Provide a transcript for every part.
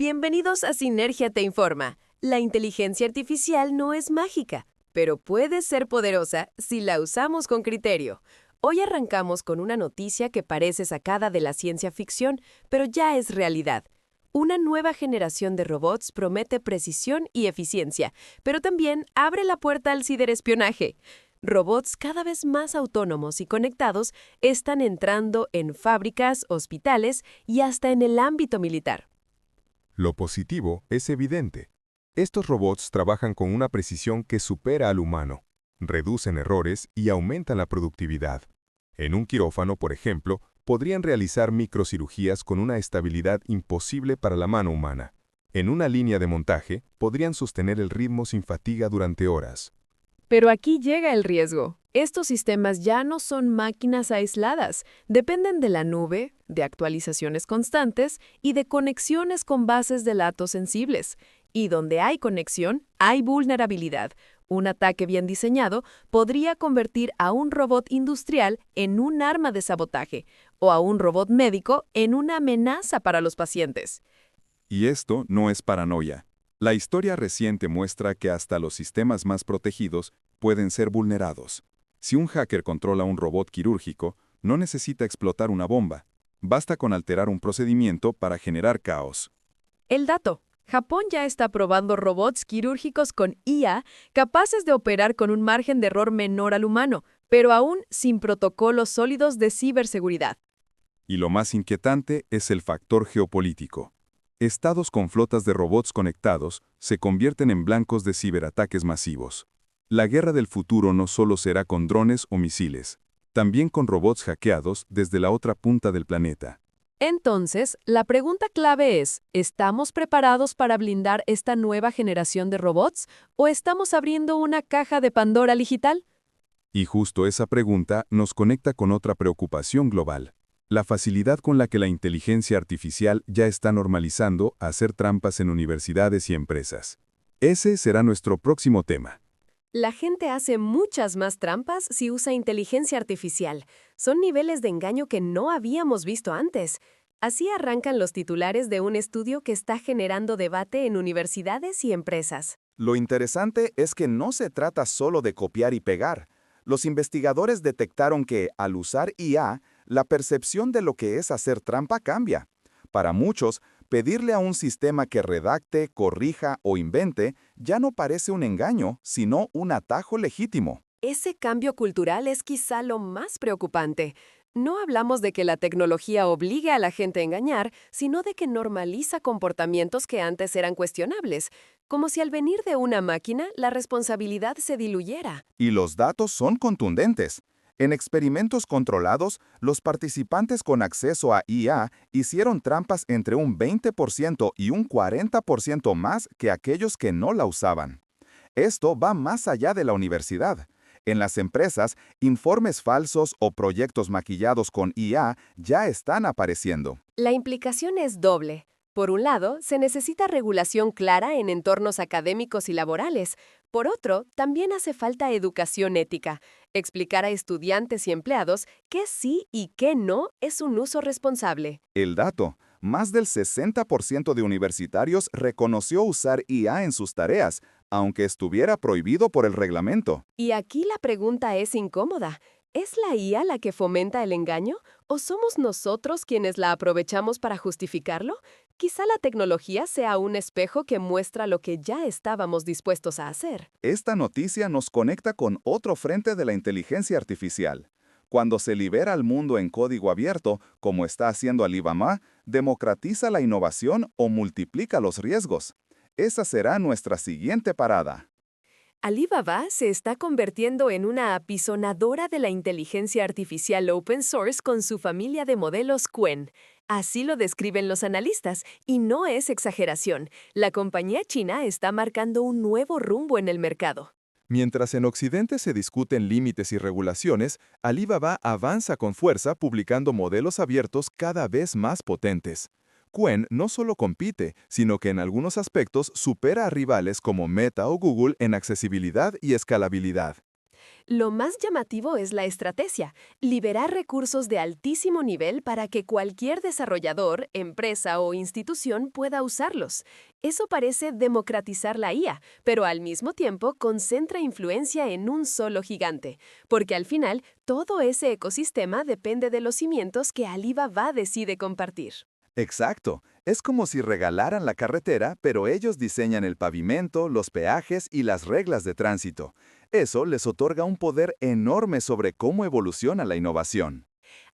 Bienvenidos a Sinergia Te Informa. La inteligencia artificial no es mágica, pero puede ser poderosa si la usamos con criterio. Hoy arrancamos con una noticia que parece sacada de la ciencia ficción, pero ya es realidad. Una nueva generación de robots promete precisión y eficiencia, pero también abre la puerta al ciberespionaje. Robots cada vez más autónomos y conectados están entrando en fábricas, hospitales y hasta en el ámbito militar. Lo positivo es evidente. Estos robots trabajan con una precisión que supera al humano, reducen errores y aumentan la productividad. En un quirófano, por ejemplo, podrían realizar microcirugías con una estabilidad imposible para la mano humana. En una línea de montaje, podrían sostener el ritmo sin fatiga durante horas. Pero aquí llega el riesgo. Estos sistemas ya no son máquinas aisladas, dependen de la nube, de actualizaciones constantes y de conexiones con bases de datos sensibles. Y donde hay conexión, hay vulnerabilidad. Un ataque bien diseñado podría convertir a un robot industrial en un arma de sabotaje o a un robot médico en una amenaza para los pacientes. Y esto no es paranoia. La historia reciente muestra que hasta los sistemas más protegidos pueden ser vulnerados. Si un hacker controla un robot quirúrgico, no necesita explotar una bomba. Basta con alterar un procedimiento para generar caos. El dato. Japón ya está probando robots quirúrgicos con IA capaces de operar con un margen de error menor al humano, pero aún sin protocolos sólidos de ciberseguridad. Y lo más inquietante es el factor geopolítico. Estados con flotas de robots conectados se convierten en blancos de ciberataques masivos. La guerra del futuro no solo será con drones o misiles, también con robots hackeados desde la otra punta del planeta. Entonces, la pregunta clave es, ¿estamos preparados para blindar esta nueva generación de robots o estamos abriendo una caja de Pandora digital? Y justo esa pregunta nos conecta con otra preocupación global. La facilidad con la que la inteligencia artificial ya está normalizando hacer trampas en universidades y empresas. Ese será nuestro próximo tema. La gente hace muchas más trampas si usa inteligencia artificial. Son niveles de engaño que no habíamos visto antes. Así arrancan los titulares de un estudio que está generando debate en universidades y empresas. Lo interesante es que no se trata solo de copiar y pegar. Los investigadores detectaron que, al usar IA, la percepción de lo que es hacer trampa cambia. Para muchos, pedirle a un sistema que redacte, corrija o invente ya no parece un engaño, sino un atajo legítimo. Ese cambio cultural es quizá lo más preocupante. No hablamos de que la tecnología obligue a la gente a engañar, sino de que normaliza comportamientos que antes eran cuestionables, como si al venir de una máquina la responsabilidad se diluyera. Y los datos son contundentes. En experimentos controlados, los participantes con acceso a IA hicieron trampas entre un 20% y un 40% más que aquellos que no la usaban. Esto va más allá de la universidad. En las empresas, informes falsos o proyectos maquillados con IA ya están apareciendo. La implicación es doble. Por un lado, se necesita regulación clara en entornos académicos y laborales. Por otro, también hace falta educación ética. Explicar a estudiantes y empleados qué sí y qué no es un uso responsable. El dato: más del 60% de universitarios reconoció usar IA en sus tareas, aunque estuviera prohibido por el reglamento. Y aquí la pregunta es incómoda. ¿Es la IA la que fomenta el engaño o somos nosotros quienes la aprovechamos para justificarlo? Quizá la tecnología sea un espejo que muestra lo que ya estábamos dispuestos a hacer. Esta noticia nos conecta con otro frente de la inteligencia artificial. Cuando se libera al mundo en código abierto, como está haciendo Alibaba, democratiza la innovación o multiplica los riesgos. Esa será nuestra siguiente parada. Alibaba se está convirtiendo en una apisonadora de la inteligencia artificial open source con su familia de modelos Qwen. Así lo describen los analistas, y no es exageración. La compañía china está marcando un nuevo rumbo en el mercado. Mientras en Occidente se discuten límites y regulaciones, Alibaba avanza con fuerza publicando modelos abiertos cada vez más potentes. Qwen no solo compite, sino que en algunos aspectos supera a rivales como Meta o Google en accesibilidad y escalabilidad. Lo más llamativo es la estrategia, liberar recursos de altísimo nivel para que cualquier desarrollador, empresa o institución pueda usarlos. Eso parece democratizar la IA, pero al mismo tiempo concentra influencia en un solo gigante, porque al final todo ese ecosistema depende de los cimientos que Alibaba decide compartir. Exacto. Es como si regalaran la carretera, pero ellos diseñan el pavimento, los peajes y las reglas de tránsito. Eso les otorga un poder enorme sobre cómo evoluciona la innovación.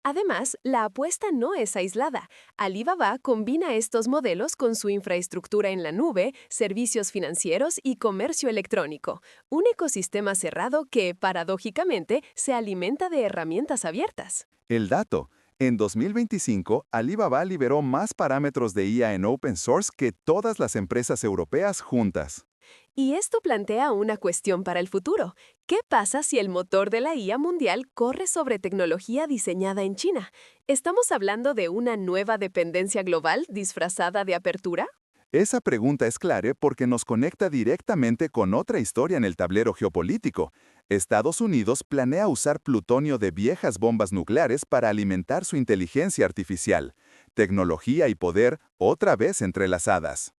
Además, la apuesta no es aislada. Alibaba combina estos modelos con su infraestructura en la nube, servicios financieros y comercio electrónico, un ecosistema cerrado que, paradójicamente, se alimenta de herramientas abiertas. El dato. En 2025, Alibaba liberó más parámetros de IA en open source que todas las empresas europeas juntas. Y esto plantea una cuestión para el futuro. ¿Qué pasa si el motor de la IA mundial corre sobre tecnología diseñada en China? ¿Estamos hablando de una nueva dependencia global disfrazada de apertura? Esa pregunta es clave porque nos conecta directamente con otra historia en el tablero geopolítico. Estados Unidos planea usar plutonio de viejas bombas nucleares para alimentar su inteligencia artificial. Tecnología y poder otra vez entrelazadas.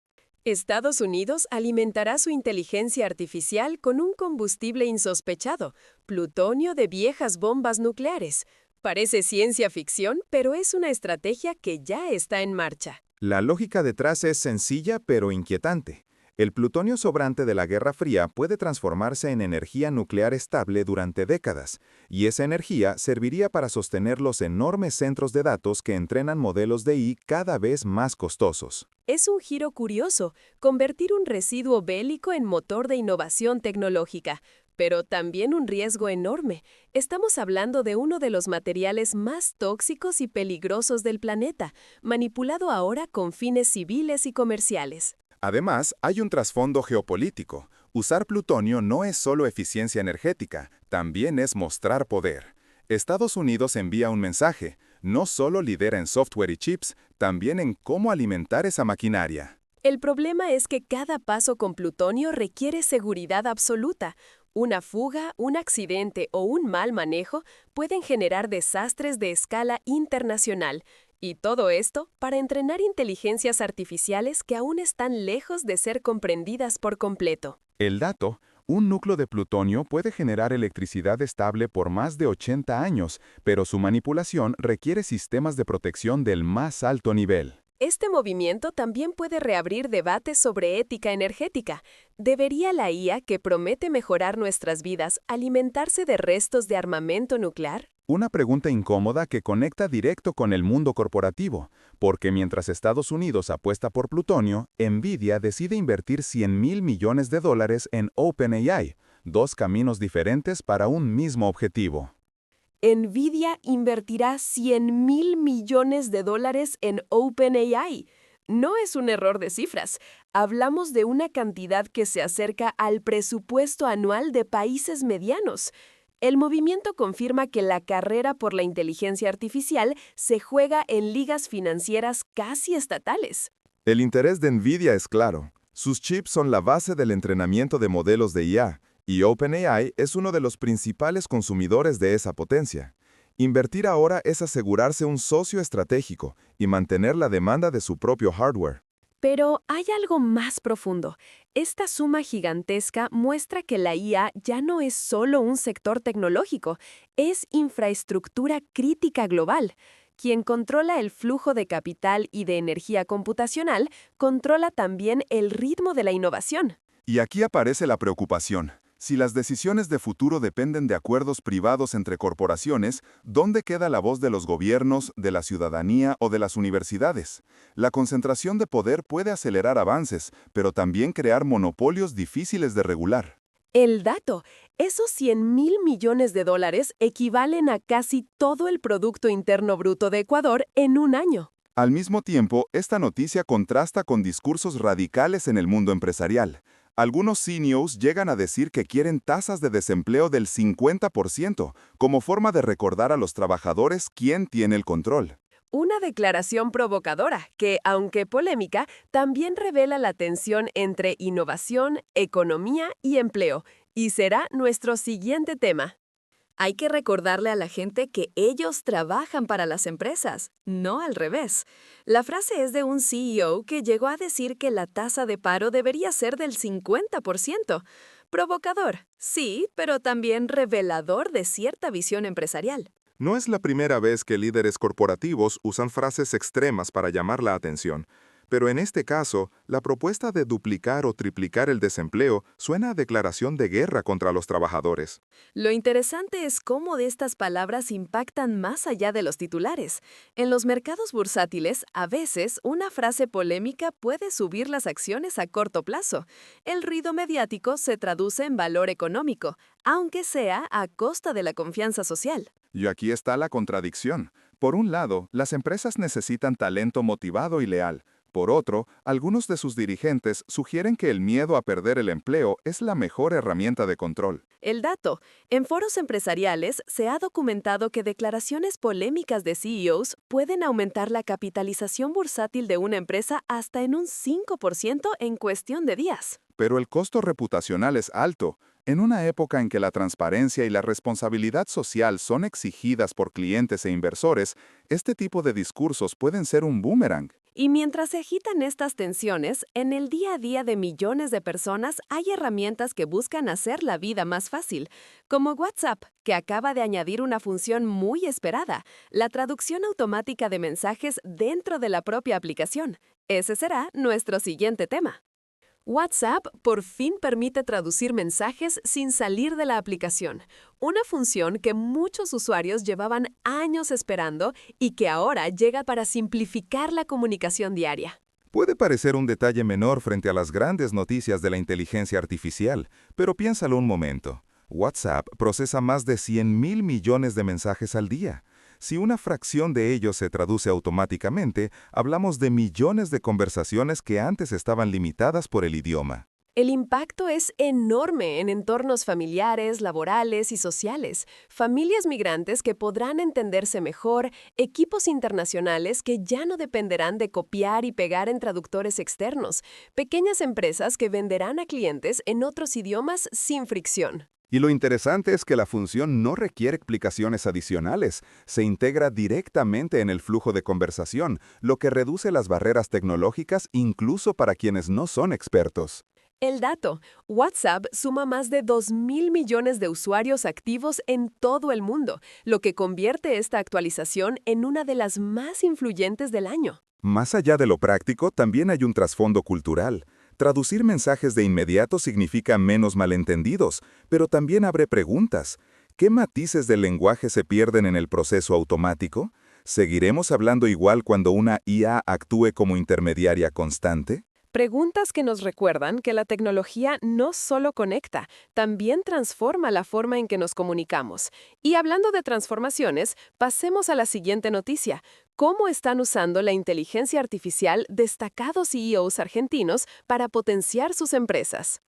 Estados Unidos alimentará su inteligencia artificial con un combustible insospechado, plutonio de viejas bombas nucleares. Parece ciencia ficción, pero es una estrategia que ya está en marcha. La lógica detrás es sencilla pero inquietante. El plutonio sobrante de la Guerra Fría puede transformarse en energía nuclear estable durante décadas, y esa energía serviría para sostener los enormes centros de datos que entrenan modelos de IA cada vez más costosos. Es un giro curioso, convertir un residuo bélico en motor de innovación tecnológica, pero también un riesgo enorme. Estamos hablando de uno de los materiales más tóxicos y peligrosos del planeta, manipulado ahora con fines civiles y comerciales. Además, hay un trasfondo geopolítico. Usar plutonio no es solo eficiencia energética, también es mostrar poder. Estados Unidos envía un mensaje, no solo lidera en software y chips, también en cómo alimentar esa maquinaria. El problema es que cada paso con plutonio requiere seguridad absoluta. Una fuga, un accidente o un mal manejo pueden generar desastres de escala internacional. Y todo esto para entrenar inteligencias artificiales que aún están lejos de ser comprendidas por completo. El dato, un núcleo de plutonio puede generar electricidad estable por más de 80 años, pero su manipulación requiere sistemas de protección del más alto nivel. Este movimiento también puede reabrir debates sobre ética energética. ¿Debería la IA, que promete mejorar nuestras vidas, alimentarse de restos de armamento nuclear? Una pregunta incómoda que conecta directo con el mundo corporativo, porque mientras Estados Unidos apuesta por plutonio, Nvidia decide invertir $100.000 millones en OpenAI, dos caminos diferentes para un mismo objetivo. Nvidia invertirá $100.000 millones en OpenAI. No es un error de cifras. Hablamos de una cantidad que se acerca al presupuesto anual de países medianos. El movimiento confirma que la carrera por la inteligencia artificial se juega en ligas financieras casi estatales. El interés de Nvidia es claro. Sus chips son la base del entrenamiento de modelos de IA, y OpenAI es uno de los principales consumidores de esa potencia. Invertir ahora es asegurarse un socio estratégico y mantener la demanda de su propio hardware. Pero hay algo más profundo. Esta suma gigantesca muestra que la IA ya no es solo un sector tecnológico, es infraestructura crítica global. Quien controla el flujo de capital y de energía computacional, controla también el ritmo de la innovación. Y aquí aparece la preocupación. Si las decisiones de futuro dependen de acuerdos privados entre corporaciones, ¿dónde queda la voz de los gobiernos, de la ciudadanía o de las universidades? La concentración de poder puede acelerar avances, pero también crear monopolios difíciles de regular. El dato, esos $100.000 millones equivalen a casi todo el Producto Interno Bruto de Ecuador en un año. Al mismo tiempo, esta noticia contrasta con discursos radicales en el mundo empresarial. Algunos CEOs llegan a decir que quieren tasas de desempleo del 50%, como forma de recordar a los trabajadores quién tiene el control. Una declaración provocadora que, aunque polémica, también revela la tensión entre innovación, economía y empleo, y será nuestro siguiente tema. Hay que recordarle a la gente que ellos trabajan para las empresas, no al revés. La frase es de un CEO que llegó a decir que la tasa de paro debería ser del 50%. Provocador, sí, pero también revelador de cierta visión empresarial. No es la primera vez que líderes corporativos usan frases extremas para llamar la atención, pero en este caso, la propuesta de duplicar o triplicar el desempleo suena a declaración de guerra contra los trabajadores. Lo interesante es cómo de estas palabras impactan más allá de los titulares. En los mercados bursátiles, a veces, una frase polémica puede subir las acciones a corto plazo. El ruido mediático se traduce en valor económico, aunque sea a costa de la confianza social. Y aquí está la contradicción. Por un lado, las empresas necesitan talento motivado y leal. Por otro, algunos de sus dirigentes sugieren que el miedo a perder el empleo es la mejor herramienta de control. El dato. En foros empresariales se ha documentado que declaraciones polémicas de CEOs pueden aumentar la capitalización bursátil de una empresa hasta en un 5% en cuestión de días. Pero el costo reputacional es alto. En una época en que la transparencia y la responsabilidad social son exigidas por clientes e inversores, este tipo de discursos pueden ser un boomerang. Y mientras se agitan estas tensiones, en el día a día de millones de personas hay herramientas que buscan hacer la vida más fácil, como WhatsApp, que acaba de añadir una función muy esperada, la traducción automática de mensajes dentro de la propia aplicación. Ese será nuestro siguiente tema. WhatsApp por fin permite traducir mensajes sin salir de la aplicación, una función que muchos usuarios llevaban años esperando y que ahora llega para simplificar la comunicación diaria. Puede parecer un detalle menor frente a las grandes noticias de la inteligencia artificial, pero piénsalo un momento. WhatsApp procesa más de 100.000 millones de mensajes al día. Si una fracción de ellos se traduce automáticamente, hablamos de millones de conversaciones que antes estaban limitadas por el idioma. El impacto es enorme en entornos familiares, laborales y sociales. Familias migrantes que podrán entenderse mejor, equipos internacionales que ya no dependerán de copiar y pegar en traductores externos, pequeñas empresas que venderán a clientes en otros idiomas sin fricción. Y lo interesante es que la función no requiere explicaciones adicionales, se integra directamente en el flujo de conversación, lo que reduce las barreras tecnológicas incluso para quienes no son expertos. El dato. WhatsApp suma más de 2.000 millones de usuarios activos en todo el mundo, lo que convierte esta actualización en una de las más influyentes del año. Más allá de lo práctico, también hay un trasfondo cultural. Traducir mensajes de inmediato significa menos malentendidos, pero también abre preguntas. ¿Qué matices del lenguaje se pierden en el proceso automático? ¿Seguiremos hablando igual cuando una IA actúe como intermediaria constante? Preguntas que nos recuerdan que la tecnología no solo conecta, también transforma la forma en que nos comunicamos. Y hablando de transformaciones, pasemos a la siguiente noticia. ¿Cómo están usando la inteligencia artificial destacados CEOs argentinos para potenciar sus empresas?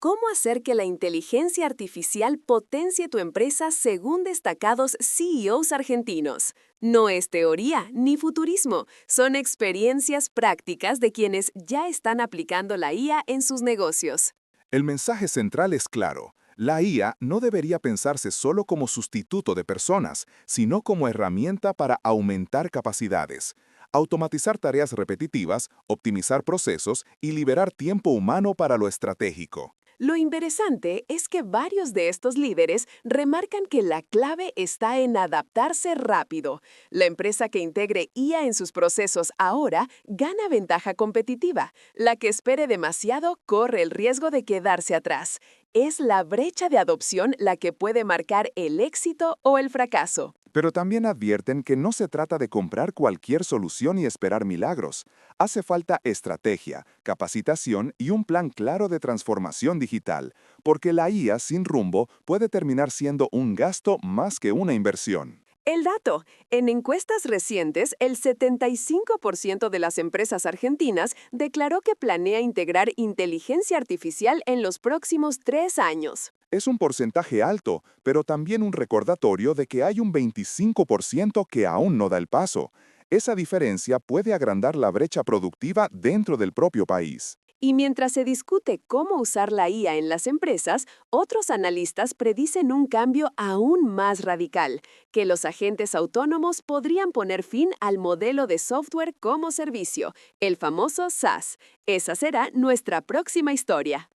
¿Cómo hacer que la inteligencia artificial potencie tu empresa según destacados CEOs argentinos? No es teoría ni futurismo, son experiencias prácticas de quienes ya están aplicando la IA en sus negocios. El mensaje central es claro. La IA no debería pensarse solo como sustituto de personas, sino como herramienta para aumentar capacidades, automatizar tareas repetitivas, optimizar procesos y liberar tiempo humano para lo estratégico. Lo interesante es que varios de estos líderes remarcan que la clave está en adaptarse rápido. La empresa que integre IA en sus procesos ahora gana ventaja competitiva. La que espere demasiado corre el riesgo de quedarse atrás. Es la brecha de adopción la que puede marcar el éxito o el fracaso. Pero también advierten que no se trata de comprar cualquier solución y esperar milagros. Hace falta estrategia, capacitación y un plan claro de transformación digital, porque la IA sin rumbo puede terminar siendo un gasto más que una inversión. El dato. En encuestas recientes, el 75% de las empresas argentinas declaró que planea integrar inteligencia artificial en los próximos 3 años. Es un porcentaje alto, pero también un recordatorio de que hay un 25% que aún no da el paso. Esa diferencia puede agrandar la brecha productiva dentro del propio país. Y mientras se discute cómo usar la IA en las empresas, otros analistas predicen un cambio aún más radical, que los agentes autónomos podrían poner fin al modelo de software como servicio, el famoso SaaS. Esa será nuestra próxima historia.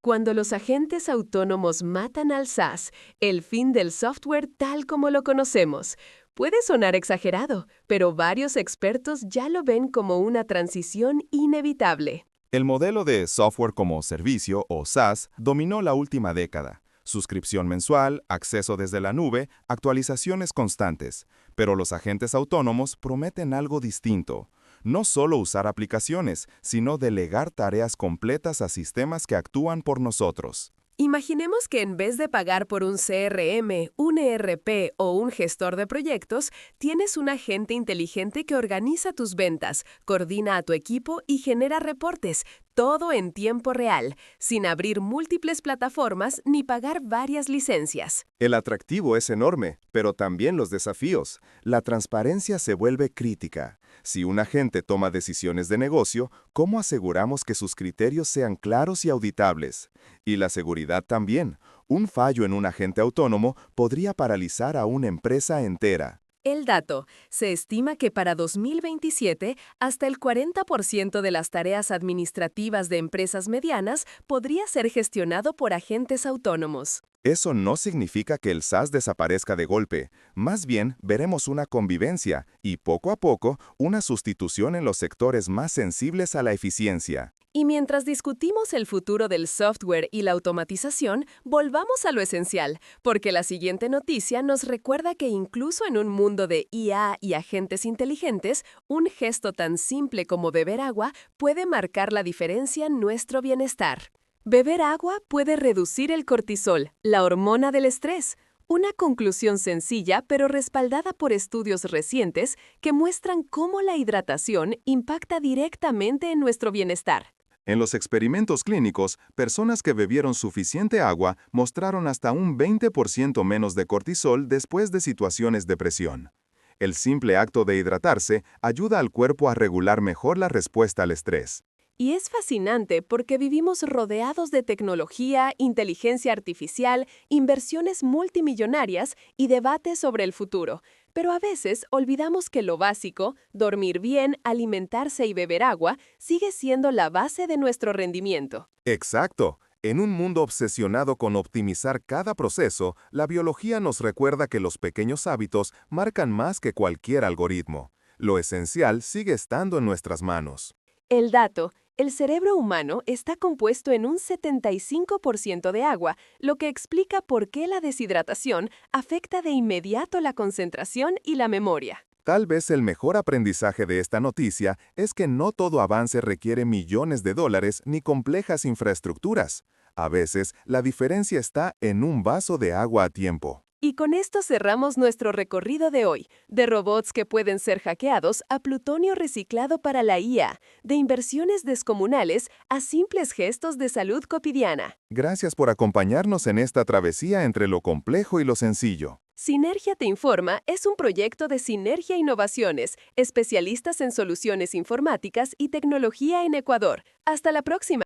Cuando los agentes autónomos matan al SaaS, el fin del software tal como lo conocemos. Puede sonar exagerado, pero varios expertos ya lo ven como una transición inevitable. El modelo de software como servicio o SaaS dominó la última década. Suscripción mensual, acceso desde la nube, actualizaciones constantes. Pero los agentes autónomos prometen algo distinto. No solo usar aplicaciones, sino delegar tareas completas a sistemas que actúan por nosotros. Imaginemos que en vez de pagar por un CRM, un ERP o un gestor de proyectos, tienes un agente inteligente que organiza tus ventas, coordina a tu equipo y genera reportes, todo en tiempo real, sin abrir múltiples plataformas ni pagar varias licencias. El atractivo es enorme, pero también los desafíos. La transparencia se vuelve crítica. Si un agente toma decisiones de negocio, ¿cómo aseguramos que sus criterios sean claros y auditables? Y la seguridad también. Un fallo en un agente autónomo podría paralizar a una empresa entera. El dato. Se estima que para 2027, hasta el 40% de las tareas administrativas de empresas medianas podría ser gestionado por agentes autónomos. Eso no significa que el SaaS desaparezca de golpe. Más bien, veremos una convivencia y, poco a poco, una sustitución en los sectores más sensibles a la eficiencia. Y mientras discutimos el futuro del software y la automatización, volvamos a lo esencial, porque la siguiente noticia nos recuerda que incluso en un mundo de IA y agentes inteligentes, un gesto tan simple como beber agua puede marcar la diferencia en nuestro bienestar. Beber agua puede reducir el cortisol, la hormona del estrés. Una conclusión sencilla pero respaldada por estudios recientes que muestran cómo la hidratación impacta directamente en nuestro bienestar. En los experimentos clínicos, personas que bebieron suficiente agua mostraron hasta un 20% menos de cortisol después de situaciones de presión. El simple acto de hidratarse ayuda al cuerpo a regular mejor la respuesta al estrés. Y es fascinante porque vivimos rodeados de tecnología, inteligencia artificial, inversiones multimillonarias y debates sobre el futuro. Pero a veces olvidamos que lo básico, dormir bien, alimentarse y beber agua, sigue siendo la base de nuestro rendimiento. Exacto. En un mundo obsesionado con optimizar cada proceso, la biología nos recuerda que los pequeños hábitos marcan más que cualquier algoritmo. Lo esencial sigue estando en nuestras manos. El dato. El cerebro humano está compuesto en un 75% de agua, lo que explica por qué la deshidratación afecta de inmediato la concentración y la memoria. Tal vez el mejor aprendizaje de esta noticia es que no todo avance requiere millones de dólares ni complejas infraestructuras. A veces, la diferencia está en un vaso de agua a tiempo. Y con esto cerramos nuestro recorrido de hoy, de robots que pueden ser hackeados a plutonio reciclado para la IA, de inversiones descomunales a simples gestos de salud cotidiana. Gracias por acompañarnos en esta travesía entre lo complejo y lo sencillo. Sinergia Te Informa es un proyecto de Sinergia Innovaciones, especialistas en soluciones informáticas y tecnología en Ecuador. Hasta la próxima.